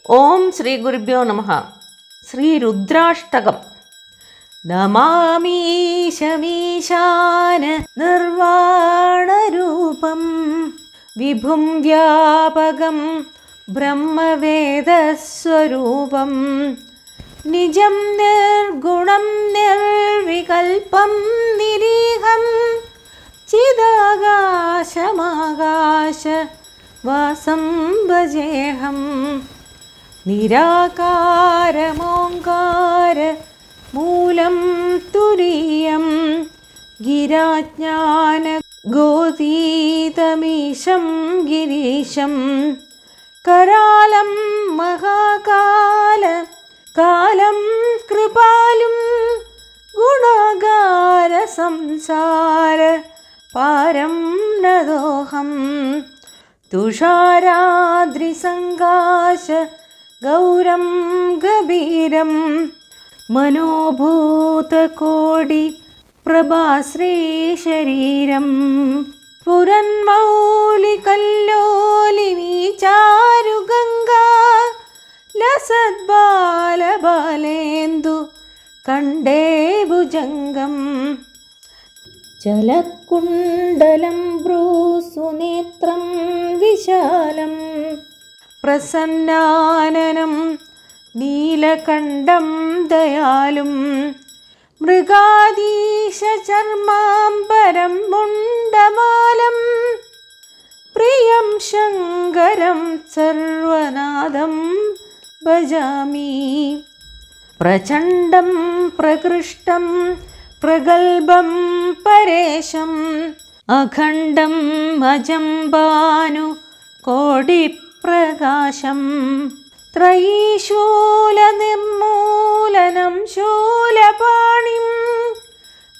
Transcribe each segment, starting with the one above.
ഓം ശ്രീ ഗുരുഭ്യോ നമഃ. ശ്രീ രുദ്രാഷ്ടകം. നമാമീശമീശാന നിർവാണരൂപം വിഭും വ്യാപകം ബ്രഹ്മവേദസ്വരൂപം നിജം നിർഗുണം നിർവികൽപം നിരീഹം ചിദാകാശമാകാശ വാസം ഭജേഹം. നിരാകാരമോങ്കാര മൂലം തുരീയം ഗിരാജ്ഞാന ഗോതീതമീശം ഗിരീശം കരാലം മഹാകാല കാലം കൃപാലും ഗുണാകാര സംസാര പാരം നദോഹം. തുഷാരാദ്രിസങ്കാശ ഗൗരം ഗഭീരം മനോഭൂതകോടി പ്രഭാശ്രീശരീരം പുരന്മൗലികല്ലോലിനി ചാരുഗംഗാ ലസദ്ബാലബാലേന്ദു കണ്ഠേ ഭുജംഗം ചലക്കുണ്ടലം ഭ്രൂസുനേത്രം വിശാലം പ്രസന്നാനനം നീലകണ്ഠം ദയാലും മൃഗാദീശചർമാംബരം മുണ്ടമാലം പ്രിയം ശങ്കരം സർവനാദം ഭജാമി. പ്രചണ്ഡം പ്രകൃഷ്ടം പ്രഗൽഭം പരേശം അഖണ്ഡം അജം ഭാനു കോടിപ്രകാശം ത്രയീശൂലനിർമൂലനം ശൂലപാണിം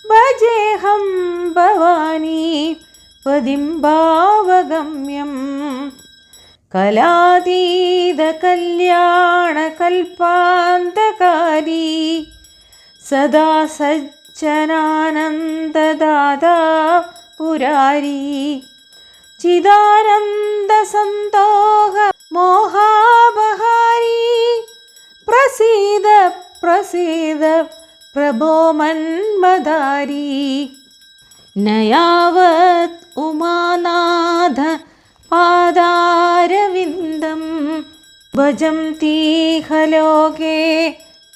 ഭജേഹം ഭവാനി പതിം ഭാവഗമ്യം. കലാതീതകല്യാണകൽപാന്തകാരി സദാ സജ്ജനാനന്ദദാതാ പുരാരി ചിദാനന്ദസന്തോഹ മോഹാപഹാരി പ്രസീദ പ്രസീദ പ്രഭോ മന്മധാരി. നയാവത് ഉമാനാഥ പാദാരവിന്ദം ഭജന്തിഹ ലോകേ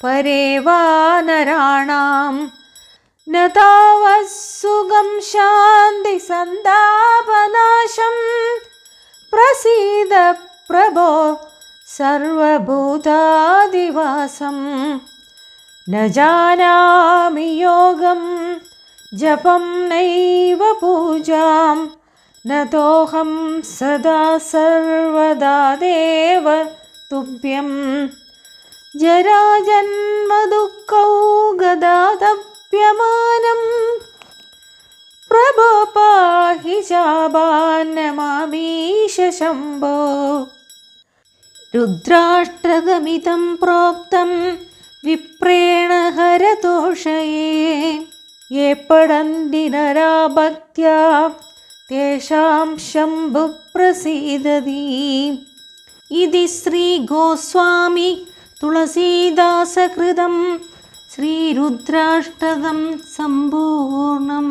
പരേ വാനരാണാം ന താവത്സുഖം ശാന്തി സന്താപനാശം പ്രസീദ പ്രഭോ സർവഭൂതാദിവാസം. ന ജാനാമി യോഗം ജപം നൈവ പൂജാം ന തോഹം സദാ സർവദാ ദേവ തുഭ്യം. ജരാജന്മദുഃഖൗ ഗദാതപ്യമാനം പ്രഭോ പാഹി ശാപാന്നമാമീശ ശംഭോ. രുദ്രാഷ്ടകമിതം പ്രോക്തം വിപ്രേണ ഹരതോഷയേ യേ പഠന്തി നരാ ഭക്ത്യാ തേഷാം ശംഭു പ്രസീദതി. ഇതി ശ്രീ ഗോസ്വാമി തുളസീദാസകൃതം ശ്രീരുദ്രാഷ്ടകം സമ്പൂർണം.